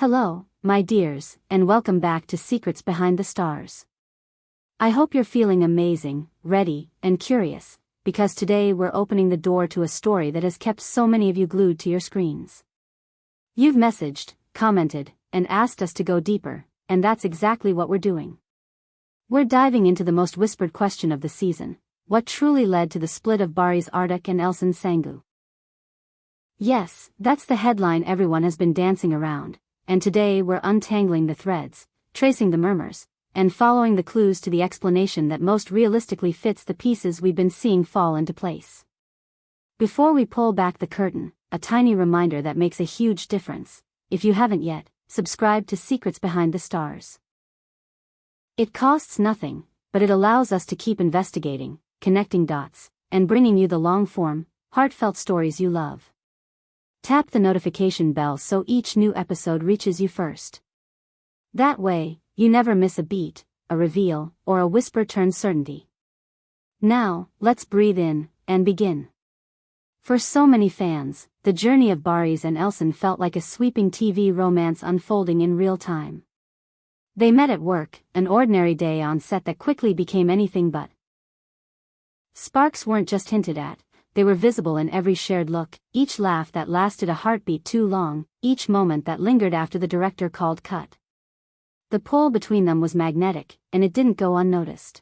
Hello, my dears, and welcome back to Secrets Behind the Stars. I hope you're feeling amazing, ready, and curious, because today we're opening the door to a story that has kept so many of you glued to your screens. You've messaged, commented, and asked us to go deeper, and that's exactly what we're doing. We're diving into the most whispered question of the season: what truly led to the split of Barış Arduç and Elçin Sangu? Yes, that's the headline everyone has been dancing around, and today we're untangling the threads, tracing the murmurs, and following the clues to the explanation that most realistically fits the pieces we've been seeing fall into place. Before we pull back the curtain, a tiny reminder that makes a huge difference. If you haven't yet, subscribe to Secrets Behind the Stars. It costs nothing, but it allows us to keep investigating, connecting dots, and bringing you the long-form, heartfelt stories you love. Tap the notification bell so each new episode reaches you first. That way, you never miss a beat, a reveal, or a whisper turns certainty. Now, let's breathe in, and begin. For so many fans, the journey of Barış and Elçin felt like a sweeping TV romance unfolding in real time. They met at work, an ordinary day on set that quickly became anything but. Sparks weren't just hinted at, they were visible in every shared look, each laugh that lasted a heartbeat too long, each moment that lingered after the director called cut. The pull between them was magnetic, and it didn't go unnoticed.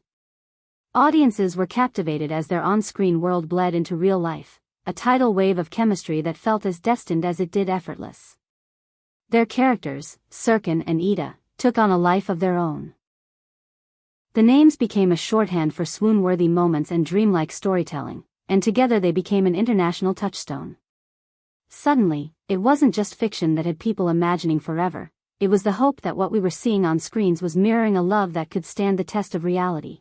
Audiences were captivated as their on-screen world bled into real life, a tidal wave of chemistry that felt as destined as it did effortless. Their characters, Serkan and Ida, took on a life of their own. The names became a shorthand for swoon-worthy moments and dreamlike storytelling, and together they became an international touchstone. Suddenly, it wasn't just fiction that had people imagining forever, it was the hope that what we were seeing on screens was mirroring a love that could stand the test of reality.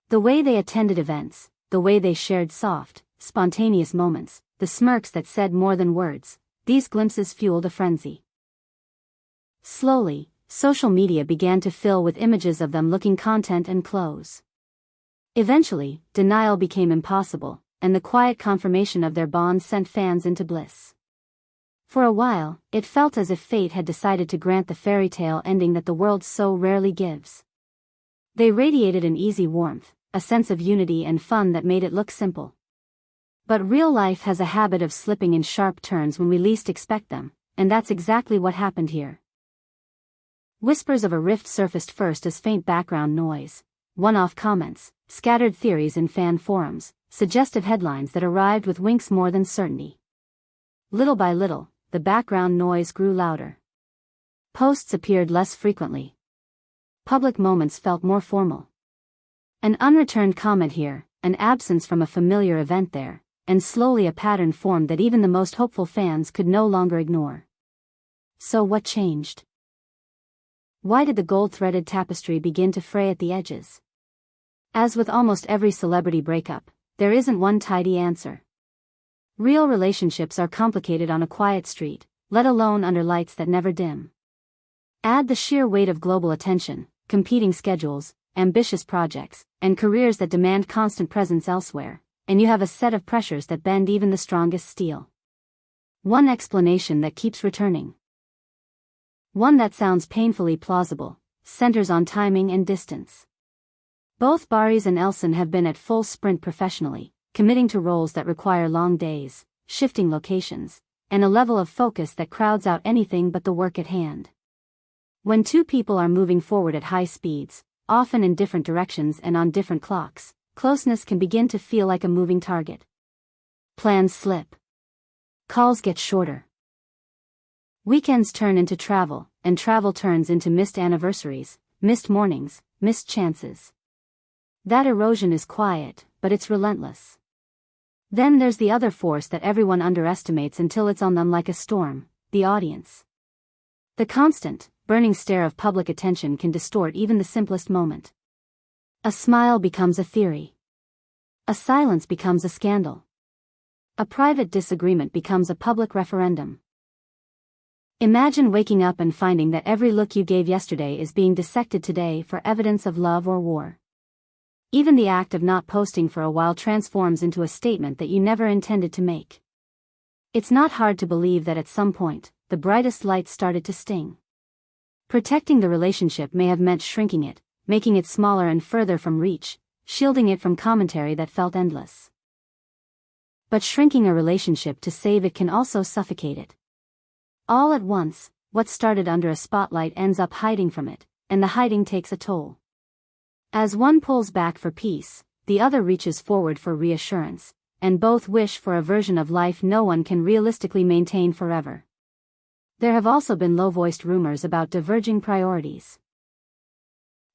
The way they attended events, the way they shared soft, spontaneous moments, the smirks that said more than words, these glimpses fueled a frenzy. Slowly, social media began to fill with images of them looking content and clothes. Eventually, denial became impossible, and the quiet confirmation of their bond sent fans into bliss. For a while, it felt as if fate had decided to grant the fairy tale ending that the world so rarely gives. They radiated an easy warmth, a sense of unity and fun that made it look simple. But real life has a habit of slipping in sharp turns when we least expect them, and that's exactly what happened here. Whispers of a rift surfaced first as faint background noise, one-off comments, scattered theories in fan forums, suggestive headlines that arrived with winks more than certainty. Little by little, the background noise grew louder. Posts appeared less frequently. Public moments felt more formal. An unreturned comment here, an absence from a familiar event there, and slowly a pattern formed that even the most hopeful fans could no longer ignore. So what changed? Why did the gold-threaded tapestry begin to fray at the edges? As with almost every celebrity breakup, there isn't one tidy answer. Real relationships are complicated on a quiet street, let alone under lights that never dim. Add the sheer weight of global attention, competing schedules, ambitious projects, and careers that demand constant presence elsewhere, and you have a set of pressures that bend even the strongest steel. One explanation that keeps returning. One that sounds painfully plausible, centers on timing and distance. Both Barış and Elçin have been at full sprint professionally, committing to roles that require long days, shifting locations, and a level of focus that crowds out anything but the work at hand. When two people are moving forward at high speeds, often in different directions and on different clocks, closeness can begin to feel like a moving target. Plans slip. Calls get shorter. Weekends turn into travel, and travel turns into missed anniversaries, missed mornings, missed chances. That erosion is quiet, but it's relentless. Then there's the other force that everyone underestimates until it's on them like a storm, the audience. The constant, burning stare of public attention can distort even the simplest moment. A smile becomes a theory. A silence becomes a scandal. A private disagreement becomes a public referendum. Imagine waking up and finding that every look you gave yesterday is being dissected today for evidence of love or war. Even the act of not posting for a while transforms into a statement that you never intended to make. It's not hard to believe that at some point, the brightest lights started to sting. Protecting the relationship may have meant shrinking it, making it smaller and further from reach, shielding it from commentary that felt endless. But shrinking a relationship to save it can also suffocate it. All at once, what started under a spotlight ends up hiding from it, and the hiding takes a toll. As one pulls back for peace, the other reaches forward for reassurance, and both wish for a version of life no one can realistically maintain forever. There have also been low-voiced rumors about diverging priorities.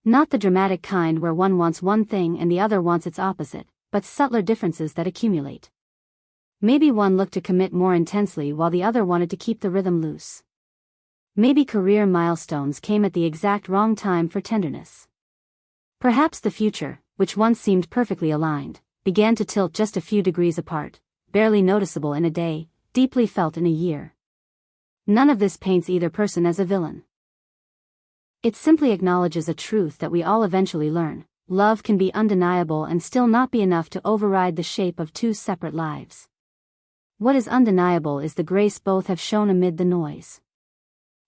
Not the dramatic kind where one wants one thing and the other wants its opposite, but subtler differences that accumulate. Maybe one looked to commit more intensely while the other wanted to keep the rhythm loose. Maybe career milestones came at the exact wrong time for tenderness. Perhaps the future, which once seemed perfectly aligned, began to tilt just a few degrees apart, barely noticeable in a day, deeply felt in a year. None of this paints either person as a villain. It simply acknowledges a truth that we all eventually learn: love can be undeniable and still not be enough to override the shape of two separate lives. What is undeniable is the grace both have shown amid the noise.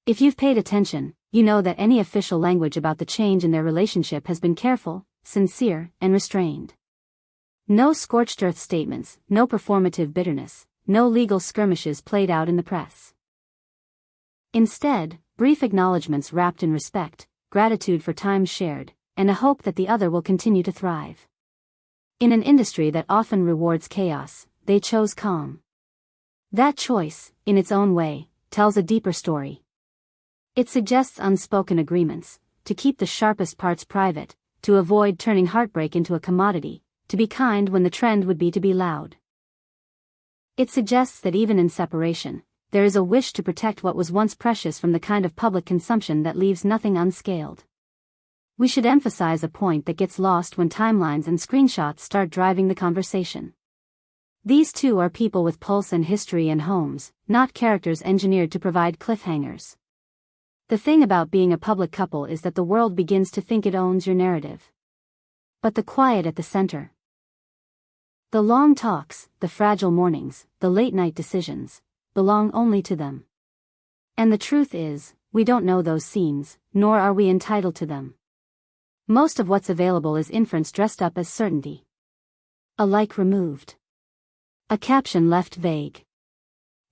If you've paid attention, you know that any official language about the change in their relationship has been careful, sincere, and restrained. No scorched earth statements, no performative bitterness, no legal skirmishes played out in the press. Instead, brief acknowledgments wrapped in respect, gratitude for time shared, and a hope that the other will continue to thrive. In an industry that often rewards chaos, they chose calm. That choice, in its own way, tells a deeper story. It suggests unspoken agreements: to keep the sharpest parts private, to avoid turning heartbreak into a commodity, to be kind when the trend would be to be loud. It suggests that even in separation, there is a wish to protect what was once precious from the kind of public consumption that leaves nothing unscaled. We should emphasize a point that gets lost when timelines and screenshots start driving the conversation. These two are people with pulse and history and homes, not characters engineered to provide cliffhangers. The thing about being a public couple is that the world begins to think it owns your narrative. But the quiet at the center, the long talks, the fragile mornings, the late-night decisions, belong only to them. And the truth is, we don't know those scenes, nor are we entitled to them. Most of what's available is inference dressed up as certainty. A like removed. A caption left vague.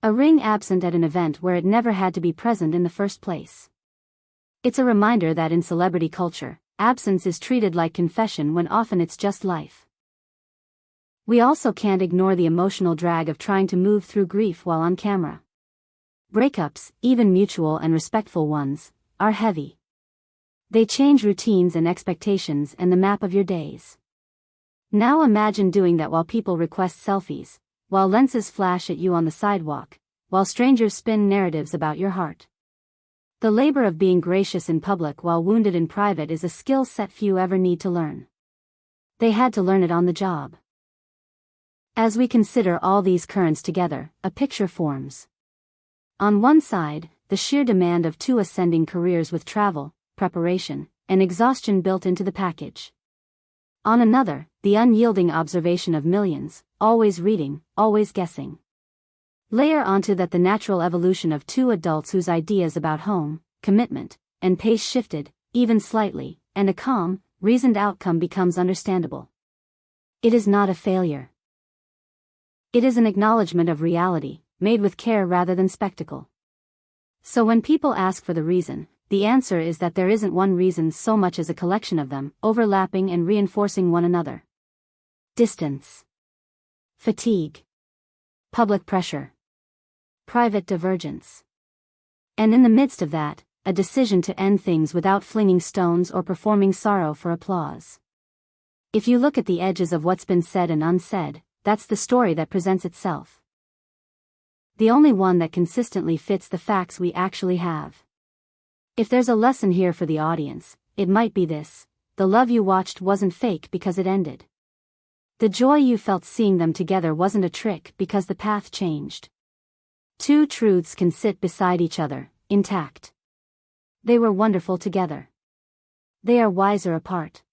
A ring absent at an event where it never had to be present in the first place. It's a reminder that in celebrity culture, absence is treated like confession when often it's just life. We also can't ignore the emotional drag of trying to move through grief while on camera. Breakups, even mutual and respectful ones, are heavy. They change routines and expectations and the map of your days. Now imagine doing that while people request selfies, while lenses flash at you on the sidewalk, while strangers spin narratives about your heart. The labor of being gracious in public while wounded in private is a skill set few ever need to learn. They had to learn it on the job. As we consider all these currents together, a picture forms. On one side, the sheer demand of two ascending careers with travel, preparation, and exhaustion built into the package. On another, the unyielding observation of millions, always reading, always guessing. Layer onto that the natural evolution of two adults whose ideas about home, commitment, and pace shifted, even slightly, and a calm, reasoned outcome becomes understandable. It is not a failure. It is an acknowledgement of reality, made with care rather than spectacle. So when people ask for the reason, the answer is that there isn't one reason so much as a collection of them, overlapping and reinforcing one another. Distance. Fatigue. Public pressure. Private divergence. And in the midst of that, a decision to end things without flinging stones or performing sorrow for applause. If you look at the edges of what's been said and unsaid, that's the story that presents itself. The only one that consistently fits the facts we actually have. If there's a lesson here for the audience, it might be this: the love you watched wasn't fake because it ended. The joy you felt seeing them together wasn't a trick because the path changed. Two truths can sit beside each other, intact. They were wonderful together. They are wiser apart.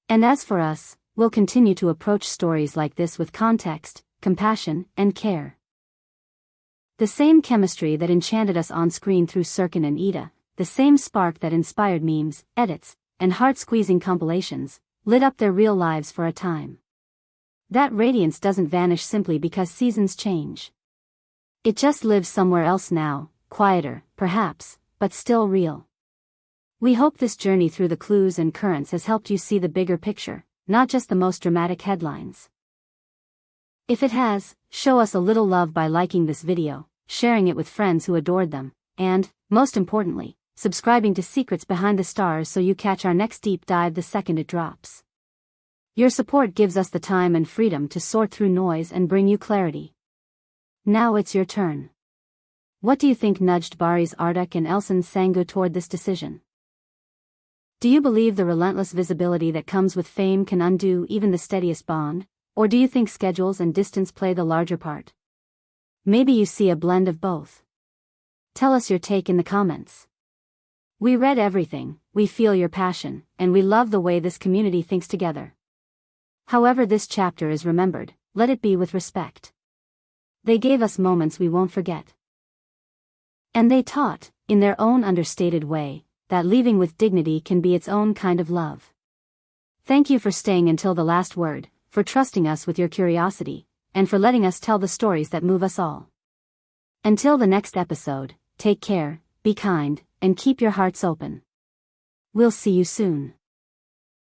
And as for us, we'll continue to approach stories like this with context, compassion, and care. The same chemistry that enchanted us on screen through Sirkin and Ida, the same spark that inspired memes, edits, and heart-squeezing compilations, lit up their real lives for a time. That radiance doesn't vanish simply because seasons change. It just lives somewhere else now, quieter, perhaps, but still real. We hope this journey through the clues and currents has helped you see the bigger picture, not just the most dramatic headlines. If it has, show us a little love by liking this video, sharing it with friends who adored them, and, most importantly, subscribing to Secrets Behind the Stars so you catch our next deep dive the second it drops. Your support gives us the time and freedom to sort through noise and bring you clarity. Now it's your turn. What do you think nudged Barış Arduç and Elçin Sangu toward this decision? Do you believe the relentless visibility that comes with fame can undo even the steadiest bond, or do you think schedules and distance play the larger part? Maybe you see a blend of both. Tell us your take in the comments. We read everything, we feel your passion, and we love the way this community thinks together. However this chapter is remembered, let it be with respect. They gave us moments we won't forget. And they taught, in their own understated way, that leaving with dignity can be its own kind of love. Thank you for staying until the last word, for trusting us with your curiosity, and for letting us tell the stories that move us all. Until the next episode, take care, be kind, and keep your hearts open. We'll see you soon.